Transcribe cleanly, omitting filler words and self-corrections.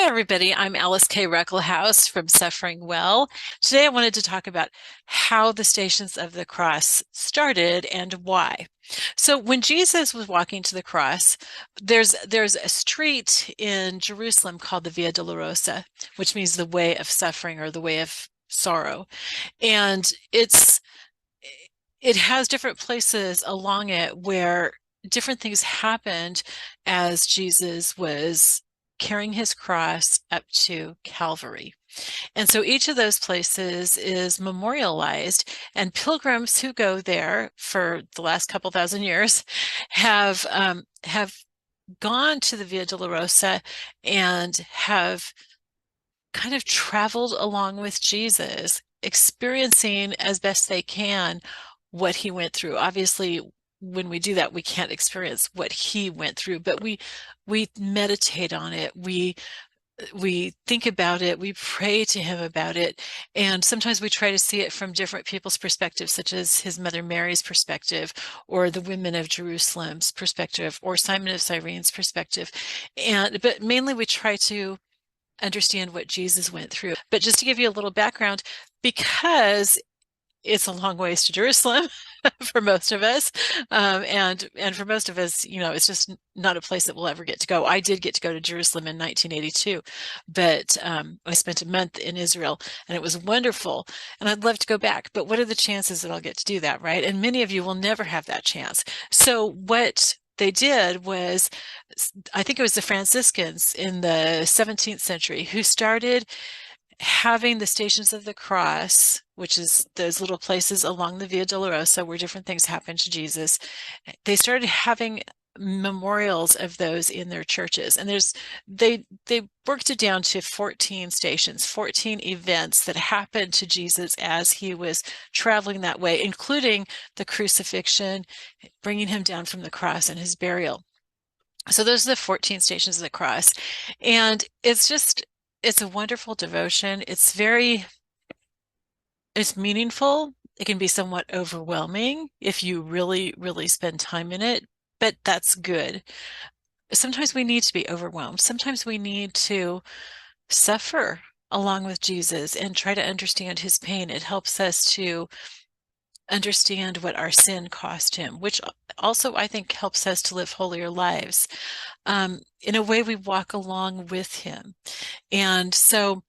Hi, everybody. I'm Alice K. Ruckelhaus from SufferingWell. Today, I wanted to talk about how the Stations of the Cross started and why. So, when Jesus was walking to the cross, there's a street in Jerusalem called the Via Dolorosa, which means the way of suffering or the way of sorrow, and it has different places along it where different things happened as Jesus was carrying his cross up to Calvary. And so each of those places is memorialized, and pilgrims who go there for the last couple thousand years have gone to the Via Dolorosa and have kind of traveled along with Jesus, experiencing as best they can what he went through. Obviously, when we do that, we can't experience what he went through, but we meditate on it. We think about it, we pray to him about it, and sometimes we try to see it from different people's perspectives, such as his mother Mary's perspective, or the women of Jerusalem's perspective, or Simon of Cyrene's perspective. But mainly we try to understand what Jesus went through. But just to give you a little background, because it's a long ways to Jerusalem for most of us, and for most of us, it's just not a place that we'll ever get to go. I did get to go to Jerusalem in 1982, but I spent a month in Israel, and it was wonderful, and I'd love to go back. But what are the chances that I'll get to do that, right? And many of you will never have that chance. So what they did was, I think it was the Franciscans in the 17th century who started having the Stations of the Cross, which is those little places along the Via Dolorosa where different things happened to Jesus. They started having memorials of those in their churches, and they worked it down to 14 stations, 14 events that happened to Jesus as he was traveling that way, including the crucifixion, bringing him down from the cross, and his burial. So those are the 14 Stations of the Cross. And it's a wonderful devotion. It's meaningful. It can be somewhat overwhelming if you really, really spend time in it, but that's good. Sometimes we need to be overwhelmed. Sometimes we need to suffer along with Jesus and try to understand his pain. It helps us to understand what our sin cost him, which also I think helps us to live holier lives. In a way, we walk along with him. And so